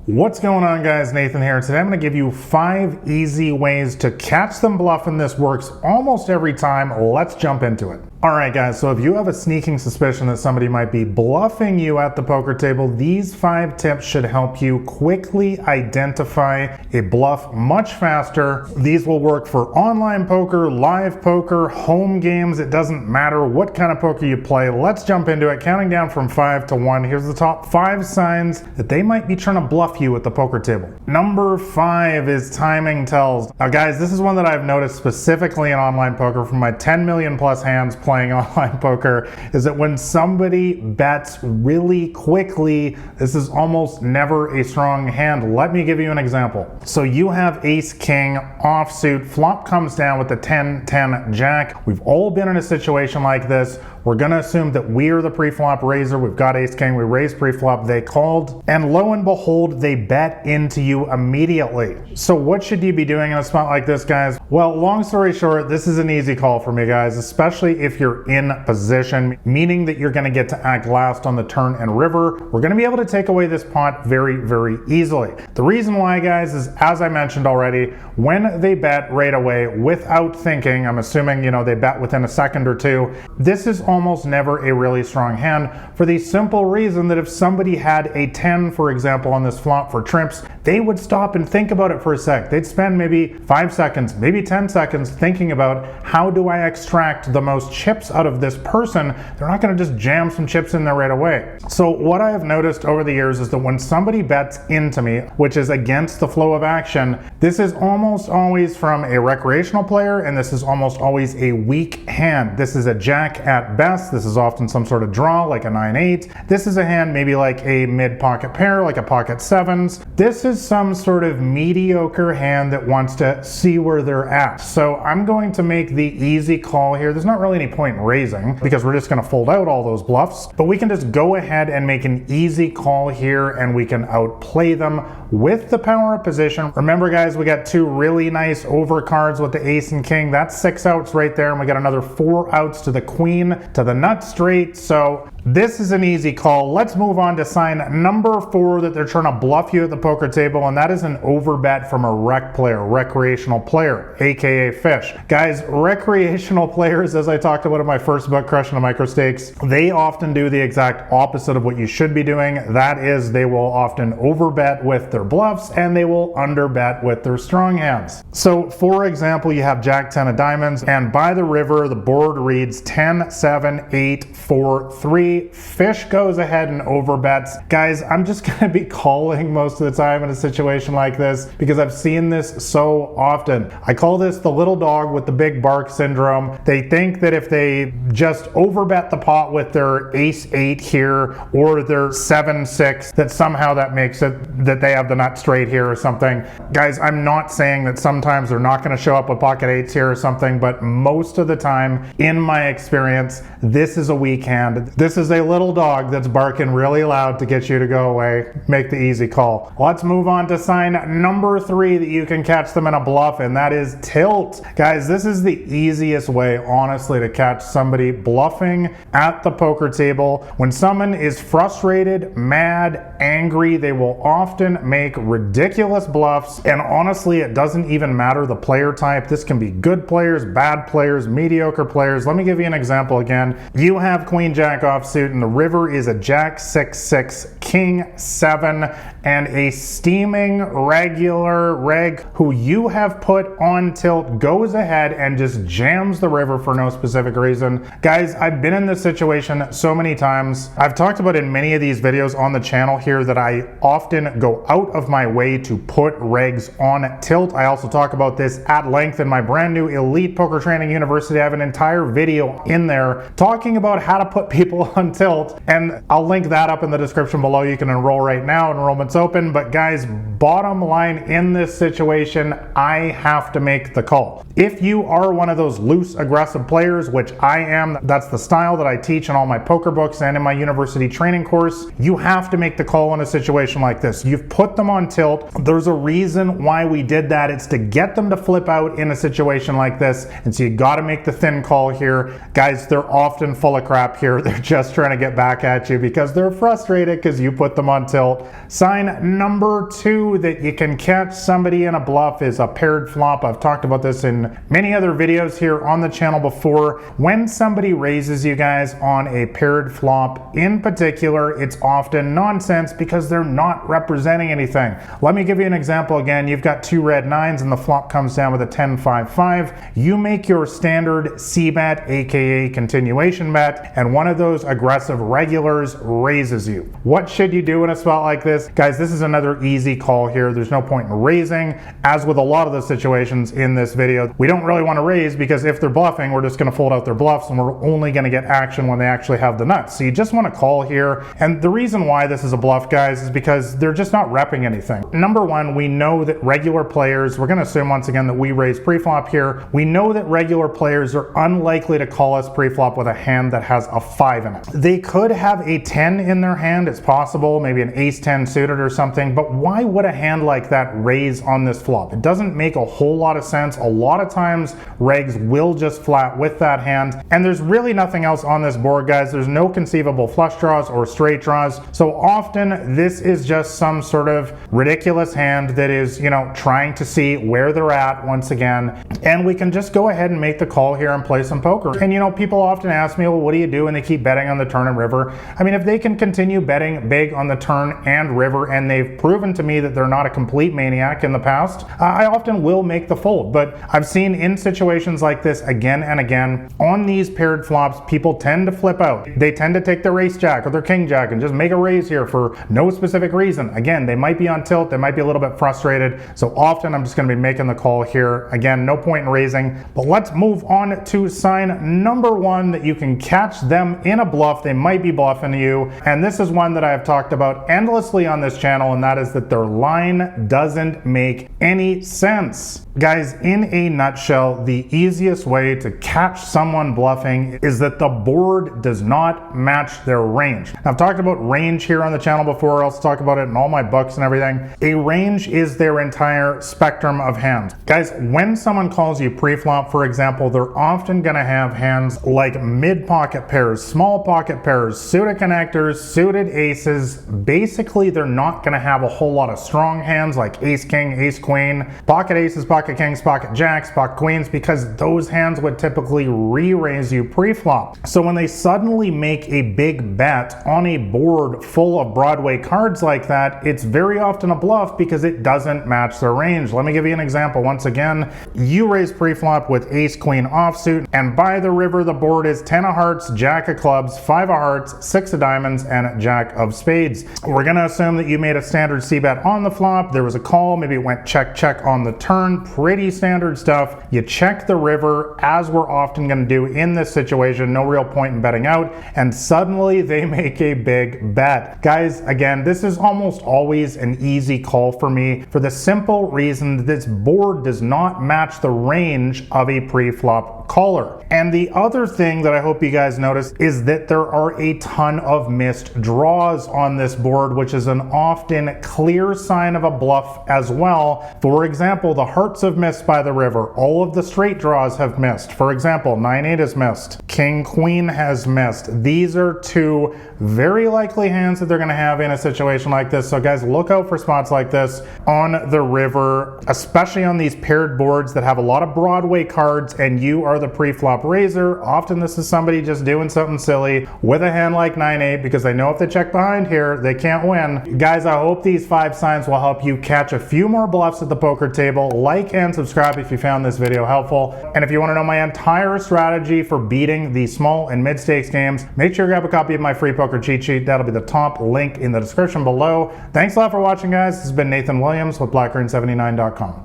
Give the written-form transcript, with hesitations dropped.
What's going on, guys? Nathan here. Today I'm going to give you 5 easy ways to catch them bluffing. This works almost every time. Let's jump into it. Alright guys, so if you have a sneaking suspicion that somebody might be bluffing you at the poker table, these 5 tips should help you quickly identify a bluff much faster. These will work for online poker, live poker, home games. It doesn't matter what kind of poker you play. Let's jump into it. Counting down from 5 to 1. Here's the top 5 signs that they might be trying to bluff you at the poker table. Number 5 is timing tells. Now guys, this is one that I've noticed specifically in online poker from my 10 million plus hands playing online poker, is that when somebody bets really quickly, this is almost never a strong hand. Let me give you an example. So you have ace king offsuit, flop comes down with the 10-10 jack. We've all been in a situation like this. We're gonna assume that we're the pre-flop raiser. We've got ace king, we raised pre-flop, they called, and lo and behold, they bet into you immediately. So what should you be doing in a spot like this, guys? Well, long story short, this is an easy call for me, guys, especially if you're in position, meaning that you're gonna get to act last on the turn and river. We're gonna be able to take away this pot very, very easily. The reason why, guys, is as I mentioned already, when they bet right away without thinking, I'm assuming, you know, they bet within a second or two, this is almost never a really strong hand for the simple reason that if somebody had a 10, for example, on this flop for trips, they would stop and think about it for a sec. They'd spend maybe 5 seconds, maybe 10 seconds thinking about how do I extract the most chips out of this person. They're not going to just jam some chips in there right away. So what I have noticed over the years is that when somebody bets into me, which is against the flow of action, this is almost always from a recreational player, and this is almost always a weak hand. This is a jack at best. This is often some sort of draw like a 9-8. This is a hand maybe like a mid-pocket pair, like a pocket sevens. This is some sort of mediocre hand that wants to see where they're at. So I'm going to make the easy call here. There's not really any point in raising because we're just going to fold out all those bluffs, but we can just go ahead and make an easy call here and we can outplay them with the power of position. Remember, guys, we got 2 really nice overcards with the ace and king. That's 6 outs right there, and we got another 4 outs to the queen, to the nut straight. So this is an easy call. Let's move on to sign number 4 that they're trying to bluff you at the poker table, and that is an overbet from a rec player, recreational player, aka fish. Guys, recreational players, as I talked about in my first book, Crushing the Micro Stakes, they often do the exact opposite of what you should be doing. That is, they will often overbet with their bluffs and they will underbet with their strong hands. So for example, you have jack 10 of diamonds, and by the river, the board reads 10, 7, 8, 4, 3. Fish goes ahead and overbets. Guys, I'm just gonna be calling most of the time in a situation like this because I've seen this so often. I call this the little dog with the big bark syndrome. They think that if they just overbet the pot with their ace 8 here or their 7, 6, that somehow that makes it that they have the nut straight here or something. Guys, I'm not saying that sometimes they're not gonna show up with pocket 8s here or something, but most of the time, in my experience, this is a weak hand. This is a little dog that's barking really loud to get you to go away. Make the easy call. Let's move on to sign number 3 that you can catch them in a bluff, and that is tilt. Guys, this is the easiest way, honestly, to catch somebody bluffing at the poker table. When someone is frustrated, mad, angry, they will often make ridiculous bluffs, and honestly, it doesn't even matter the player type. This can be good players, bad players, mediocre players. Let me give you an example again. You have queen jack offsuit, and the river is a jack 6-6, king 7, and a steaming regular reg who you have put on tilt goes ahead and just jams the river for no specific reason. Guys, I've been in this situation so many times. I've talked about in many of these videos on the channel here that I often go out of my way to put regs on tilt. I also talk about this at length in my brand new Elite Poker Training University. I have an entire video in there talking about how to put people on tilt, and I'll link that up in the description below. You can enroll right now. Enrollment's open. But guys, bottom line in this situation, I have to make the call. If you are one of those loose, aggressive players, which I am, that's the style that I teach in all my poker books and in my university training course, you have to make the call in a situation like this. You've put them on tilt. There's a reason why we did that. It's to get them to flip out in a situation like this. And so you got to make the thin call here. Guys, they're often full of crap here. They're just trying to get back at you because they're frustrated because you put them on tilt. Sign number 2 that you can catch somebody in a bluff is a paired flop. I've talked about this in many other videos here on the channel before. When somebody raises you guys on a paired flop in particular, it's often nonsense because they're not representing anything. Let me give you an example again. You've got 2 red 9s and the flop comes down with a 10-5-5. You make your standard C-bet, aka continuation bet, and one of those aggressive regulars raises you. What should you do in a spot like this? Guys, this is another easy call here. There's no point in raising. As with a lot of the situations in this video, we don't really want to raise because if they're bluffing, we're just going to fold out their bluffs and we're only going to get action when they actually have the nuts. So you just want to call here. And the reason why this is a bluff, guys, is because they're just not repping anything. Number one, we know that regular players, we're going to assume once again that we raise pre-flop here. We know that regular players are unlikely to call us pre-flop with a hand that has a 5 in it. They could have a 10 in their hand. It's possible, maybe an ace-10 suited or something, but why would a hand like that raise on this flop? It doesn't make a whole lot of sense. A lot of times regs will just flat with that hand, and there's really nothing else on this board, guys. There's no conceivable flush draws or straight draws, so often this is just some sort of ridiculous hand that is, you know, trying to see where they're at once again, and we can just go ahead and make the call here and play some poker. And you know, people often ask me, well, what do you do when they keep betting on the turn and river? I mean, if they can continue betting big on the turn and river, and they've proven to me that they're not a complete maniac in the past, I often will make the fold. But I've seen in situations like this again and again, on these paired flops, people tend to flip out. They tend to take their ace jack or their king jack and just make a raise here for no specific reason. Again, they might be on tilt, they might be a little bit frustrated, so often I'm just going to be making the call here. Again, no point in raising, but let's move on to sign number 1 that you can catch them in a bluff. They might be bluffing you, and this is one that I have talked about endlessly on this channel, and that is that their line doesn't make any sense. Guys, in a nutshell, the easiest way to catch someone bluffing is that the board does not match their range. Now, I've talked about range here on the channel before. I also talk about it in all my books and everything. A range is their entire spectrum of hands. Guys, when someone calls you pre-flop, for example, they're often going to have hands like mid-pocket pairs, small pocket pairs, suited connectors, suited aces. Basically, they're not going to have a whole lot of strong hands like ace-king, ace-queen, pocket aces, pocket kings, pocket jacks, pocket queens, because those hands would typically re-raise you pre-flop. So when they suddenly make a big bet on a board full of Broadway cards like that, it's very often a bluff because it doesn't match their range. Let me give you an example. Once again, you raise pre-flop with ace-queen offsuit, and by the river, the board is 10 of hearts, jack of clubs, 5 of hearts, 6 of diamonds, and jack of spades. We're going to assume that you made a standard c-bet on the flop. There was a call, maybe it went check on the turn. Pretty standard stuff. You check the river, as we're often going to do in this situation. No real point in betting out, and suddenly they make a big bet. Guys, again, this is almost always an easy call for me for the simple reason that this board does not match the range of a pre-flop caller. And the other thing that I hope you guys notice is that there are a ton of missed draws on this board, which is an often clear sign of a bluff as well. For example, the hearts have missed by the river. All of the straight draws have missed. For example, 9-8 has missed. King-queen has missed. These are 2 very likely hands that they're going to have in a situation like this. So guys, look out for spots like this on the river, especially on these paired boards that have a lot of Broadway cards and you are the pre-flop raiser. Often this is somebody just doing something silly with a hand like 9-8 because they know if they check behind here, they can't win. Guys, I hope these 5 signs will help you catch a few more bluffs at the poker table. Like and subscribe if you found this video helpful. And if you want to know my entire strategy for beating the small and mid-stakes games, make sure you grab a copy of my free poker cheat sheet. That'll be the top link in the description below. Thanks a lot for watching, guys. This has been Nathan Williams with blackgreen79.com.